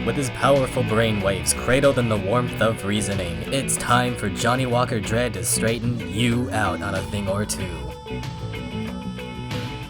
With his powerful brainwaves cradled in the warmth of reasoning, it's time for Johnny Walker Dredd to straighten you out on a thing or two.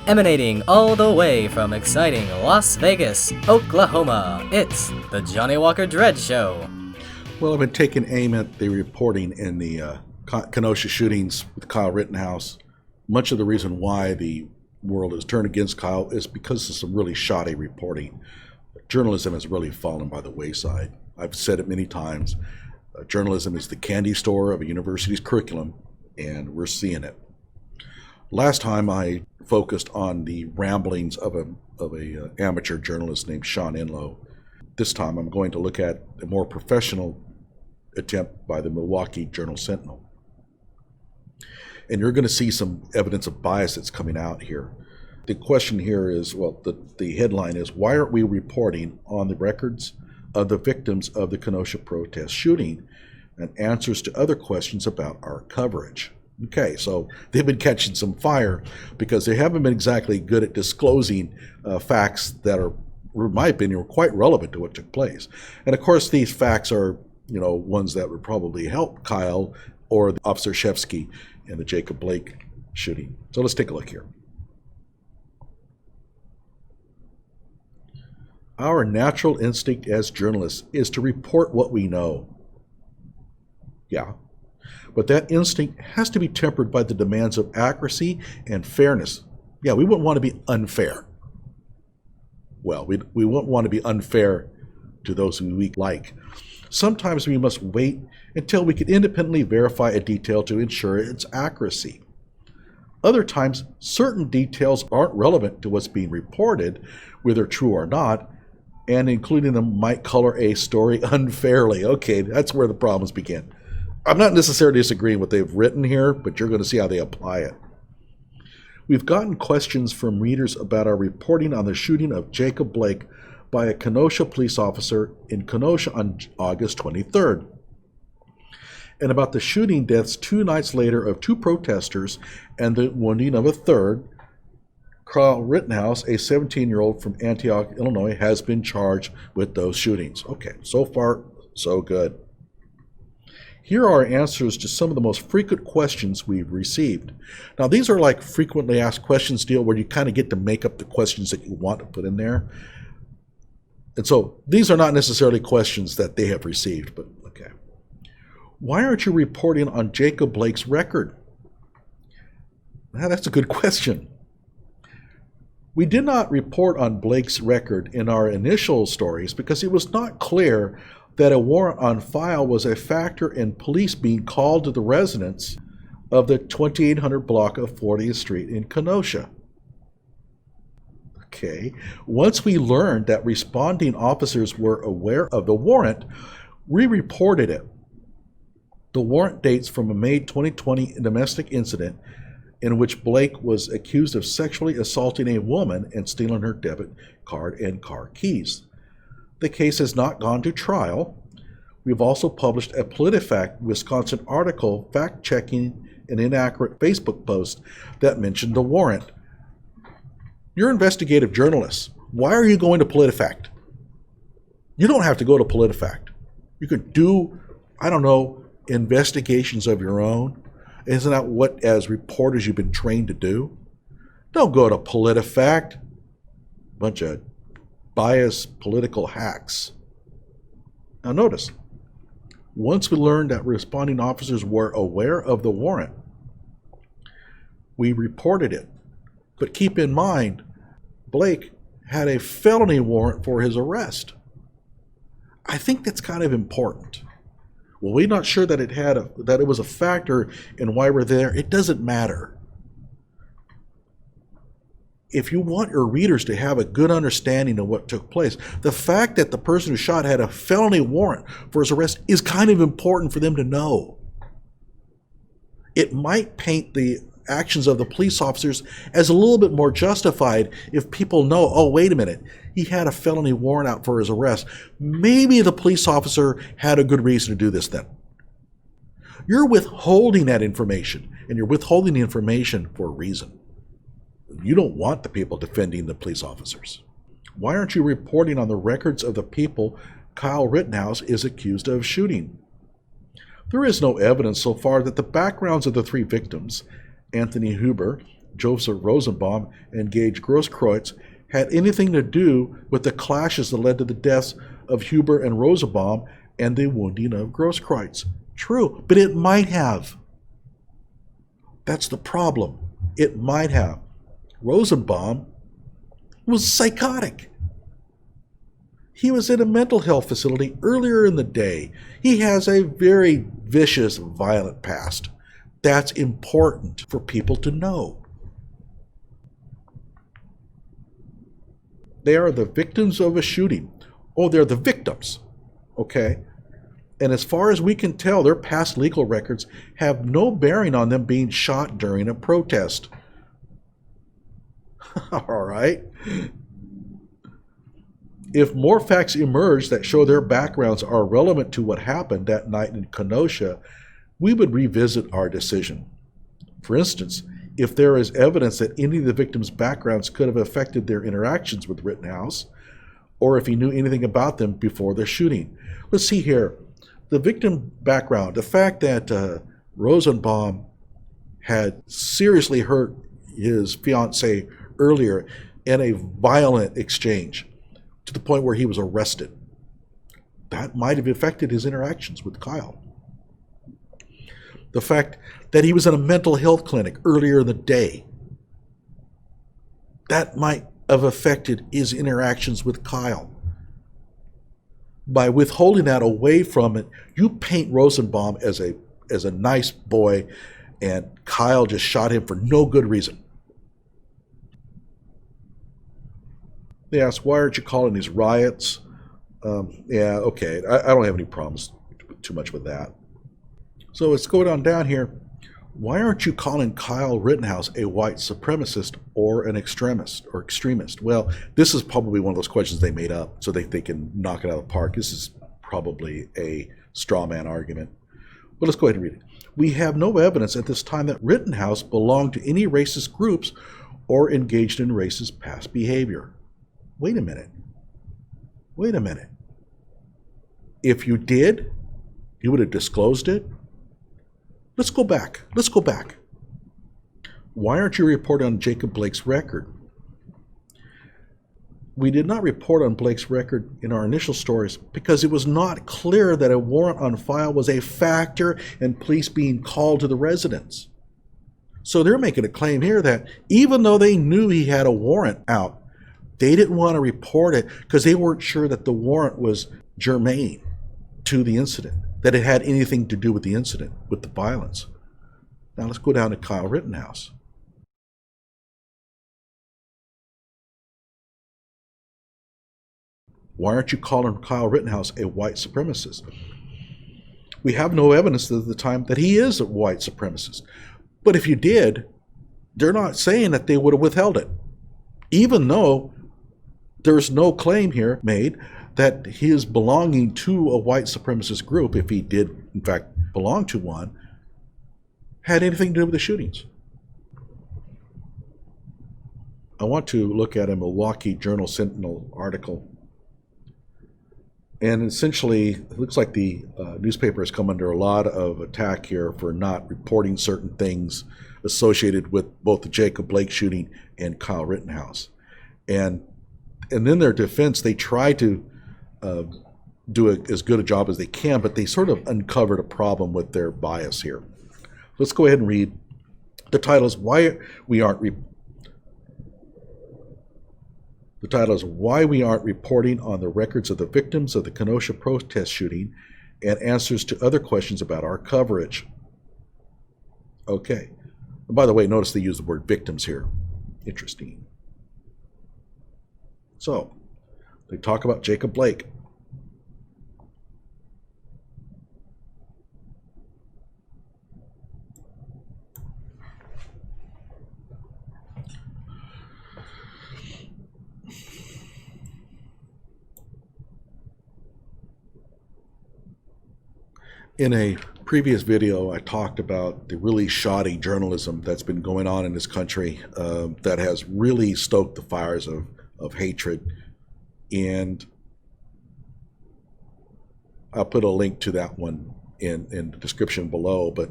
Emanating all the way from exciting Las Vegas, Oklahoma, it's the Johnny Walker Dredd Show. Well, I've been taking aim at the reporting in the Kenosha shootings with Kyle Rittenhouse. Much of the reason why the world has turned against Kyle is because of some really shoddy reporting. Journalism has really fallen by the wayside. I've said it many times. Journalism is the candy store of a university's curriculum, and we're seeing it. Last time I focused on the ramblings of a amateur journalist named Sean Enlow. This time I'm going to look at a more professional attempt by the Milwaukee Sentinel. And you're going to see some evidence of bias that's coming out here. The question here is, well, the headline is, why aren't we reporting on the records of the victims of the Kenosha protest shooting and answers to other questions about our coverage? Okay, so they've been catching some fire because they haven't been exactly good at disclosing facts that are, in my opinion, quite relevant to what took place. And of course, these facts are, ones that would probably help Kyle or Officer Shevsky in the Jacob Blake shooting. So let's take a look here. Our natural instinct as journalists is to report what we know. Yeah, but that instinct has to be tempered by the demands of accuracy and fairness. Yeah, we wouldn't want to be unfair. Well, we wouldn't want to be unfair to those who we like. Sometimes we must wait until we can independently verify a detail to ensure its accuracy. Other times, certain details aren't relevant to what's being reported, whether true or not, and including them might color a story unfairly. Okay, that's where the problems begin. I'm not necessarily disagreeing with what they've written here, but you're going to see how they apply it. We've gotten questions from readers about our reporting on the shooting of Jacob Blake by a Kenosha police officer in Kenosha on August 23rd, and about the shooting deaths 2 nights later of 2 protesters and the wounding of a third. Kyle Rittenhouse, a 17-year-old from Antioch, Illinois, has been charged with those shootings. Okay, so far, so good. Here are answers to some of the most frequent questions we've received. Now, these are like frequently asked questions deal where you kind of get to make up the questions that you want to put in there. And so these are not necessarily questions that they have received, but okay. Why aren't you reporting on Jacob Blake's record? Now, that's a good question. We did not report on Blake's record in our initial stories because it was not clear that a warrant on file was a factor in police being called to the residence of the 2800 block of 40th Street in Kenosha. Okay, once we learned that responding officers were aware of the warrant, we reported it. The warrant dates from a May 2020 domestic incident in which Blake was accused of sexually assaulting a woman and stealing her debit card and car keys. The case has not gone to trial. We've also published a PolitiFact Wisconsin article fact-checking an inaccurate Facebook post that mentioned the warrant. You're investigative journalists. Why are you going to PolitiFact? You don't have to go to PolitiFact. You could do, investigations of your own. Isn't that what, as reporters, you've been trained to do? Don't go to PolitiFact. Bunch of biased political hacks. Now notice, once we learned that responding officers were aware of the warrant, we reported it. But keep in mind, Blake had a felony warrant for his arrest. I think that's kind of important. Well, we're not sure that it was a factor in why we're there. It doesn't matter. If you want your readers to have a good understanding of what took place, the fact that the person who shot had a felony warrant for his arrest is kind of important for them to know. It might paint the actions of the police officers as a little bit more justified if people know, oh, wait a minute, he had a felony warrant out for his arrest. Maybe the police officer had a good reason to do this then. You're withholding that information, and you're withholding the information for a reason. You don't want the people defending the police officers. Why aren't you reporting on the records of the people Kyle Rittenhouse is accused of shooting? There is no evidence so far that the backgrounds of the three victims, Anthony Huber, Joseph Rosenbaum, and Gage Grosskreutz, had anything to do with the clashes that led to the deaths of Huber and Rosenbaum and the wounding of Grosskreutz. True, but it might have. That's the problem. It might have. Rosenbaum was psychotic. He was in a mental health facility earlier in the day. He has a very vicious, violent past. That's important for people to know. They are the victims of a shooting. Oh, they're the victims. Okay? And as far as we can tell, their past legal records have no bearing on them being shot during a protest. All right? If more facts emerge that show their backgrounds are relevant to what happened that night in Kenosha, we would revisit our decision. For instance, if there is evidence that any of the victims' backgrounds could have affected their interactions with Rittenhouse, or if he knew anything about them before the shooting. Let's see here. The victim background, the fact that Rosenbaum had seriously hurt his fiancée earlier in a violent exchange to the point where he was arrested. That might have affected his interactions with Kyle. The fact that he was in a mental health clinic earlier in the day, that might have affected his interactions with Kyle. By withholding that away from it, you paint Rosenbaum as a nice boy, and Kyle just shot him for no good reason. They ask, why aren't you calling these riots? Yeah, okay, I don't have any problems too much with that. So let's go down here. Why aren't you calling Kyle Rittenhouse a white supremacist or an extremist? Well, this is probably one of those questions they made up so they can knock it out of the park. This is probably a straw man argument. But let's go ahead and read it. We have no evidence at this time that Rittenhouse belonged to any racist groups or engaged in racist past behavior. Wait a minute. If you did, you would have disclosed it? Let's go back. Why aren't you reporting on Jacob Blake's record? We did not report on Blake's record in our initial stories because it was not clear that a warrant on file was a factor in police being called to the residence. So they're making a claim here that even though they knew he had a warrant out, they didn't want to report it because they weren't sure that the warrant was germane to the incident, that it had anything to do with the incident, with the violence. Now let's go down to Kyle Rittenhouse. Why aren't you calling Kyle Rittenhouse a white supremacist? We have no evidence at the time that he is a white supremacist. But if you did, they're not saying that they would have withheld it. Even though there's no claim here made that his belonging to a white supremacist group, if he did in fact belong to one, had anything to do with the shootings. I want to look at a Milwaukee Sentinel article. And essentially, it looks like the newspaper has come under a lot of attack here for not reporting certain things associated with both the Jacob Blake shooting and Kyle Rittenhouse. And in their defense, they try to do as good a job as they can, but they sort of uncovered a problem with their bias here. Let's go ahead and read. The title is Why We Aren't Reporting on the Records of the Victims of the Kenosha Protest Shooting and Answers to Other Questions About Our Coverage. Okay. And by the way, notice they use the word victims here. Interesting. So, they talk about Jacob Blake. In a previous video, I talked about the really shoddy journalism that's been going on in this country that has really stoked the fires of hatred. And I'll put a link to that one in the description below. But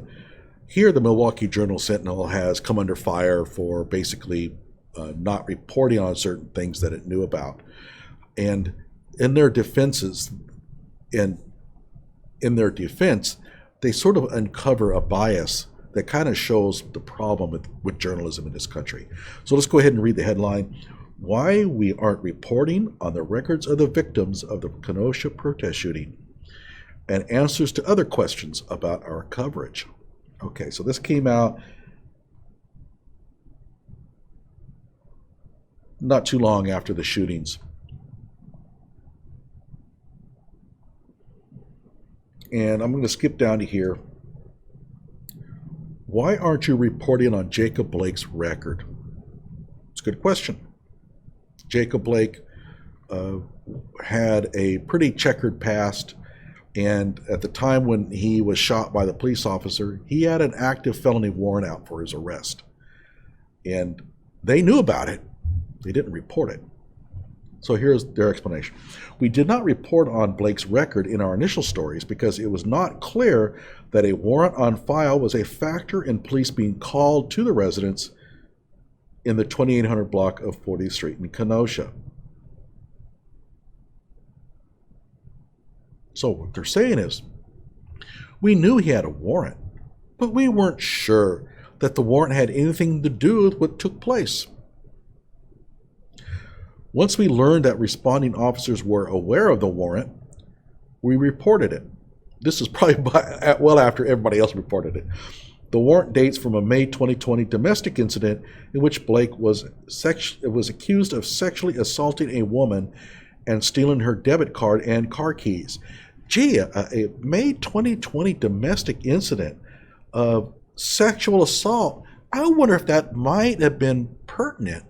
here, the Milwaukee Sentinel has come under fire for basically not reporting on certain things that it knew about. And in their defenses, in their defense, they sort of uncover a bias that kind of shows the problem with journalism in this country. So let's go ahead and read the headline: Why We Aren't Reporting on the Records of the Victims of the Kenosha Protest Shooting, and Answers to Other Questions About Our Coverage. Okay, so this came out not too long after the shootings. And I'm going to skip down to here. Why aren't you reporting on Jacob Blake's record? It's a good question. Jacob Blake had a pretty checkered past, and at the time when he was shot by the police officer, he had an active felony warrant out for his arrest. And they knew about it. They didn't report it. So here's their explanation. We did not report on Blake's record in our initial stories because it was not clear that a warrant on file was a factor in police being called to the residence in the 2800 block of 40th Street in Kenosha. So what they're saying is, we knew he had a warrant, but we weren't sure that the warrant had anything to do with what took place. Once we learned that responding officers were aware of the warrant, we reported it. This is probably well after everybody else reported it. The warrant dates from a May 2020 domestic incident in which Blake was accused of sexually assaulting a woman and stealing her debit card and car keys. Gee, a May 2020 domestic incident of sexual assault. I wonder if that might have been pertinent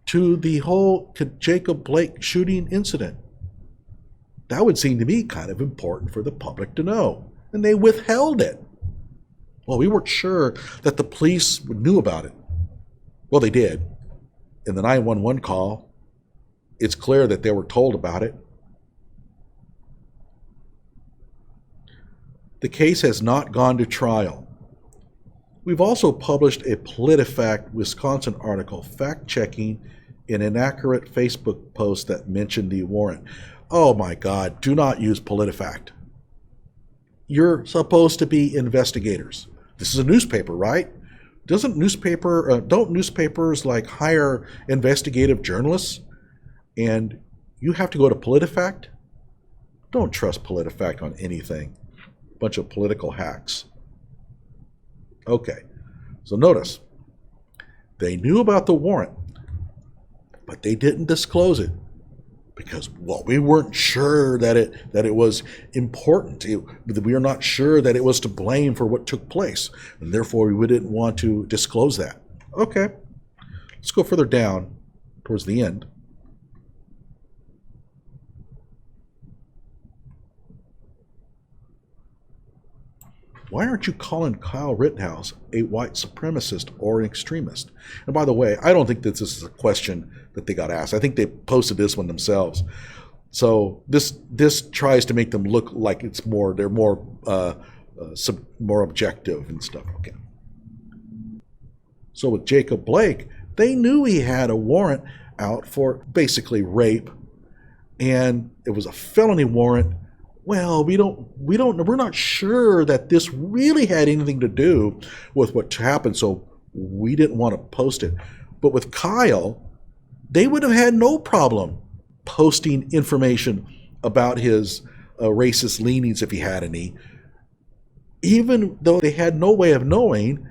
to the whole Jacob Blake shooting incident. That would seem to me kind of important for the public to know. And they withheld it. Well, we weren't sure that the police knew about it. Well, they did. In the 911 call, it's clear that they were told about it. The case has not gone to trial. We've also published a PolitiFact Wisconsin article fact-checking an inaccurate Facebook post that mentioned the warrant. Oh my God, do not use PolitiFact. You're supposed to be investigators. This is a newspaper, right? Don't newspapers like hire investigative journalists? And you have to go to PolitiFact? Don't trust PolitiFact on anything. Bunch of political hacks. Okay, so notice, they knew about the warrant, but they didn't disclose it because, well, we weren't sure that it was important. We are not sure that it was to blame for what took place, and therefore we didn't want to disclose that. Okay, let's go further down towards the end. Why aren't you calling Kyle Rittenhouse a white supremacist or an extremist? And by the way, I don't think that this is a question that they got asked. I think they posted this one themselves. So this tries to make them look like they're more objective and stuff. Okay. So with Jacob Blake, they knew he had a warrant out for basically rape, and it was a felony warrant. Well, we're not sure that this really had anything to do with what happened, so we didn't want to post it. But with Kyle, they would have had no problem posting information about his racist leanings if he had any, even though they had no way of knowing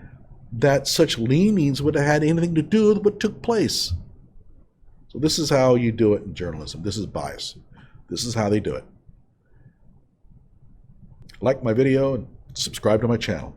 that such leanings would have had anything to do with what took place. So this is how you do it in journalism. This is bias. This is how they do it. Like my video and subscribe to my channel.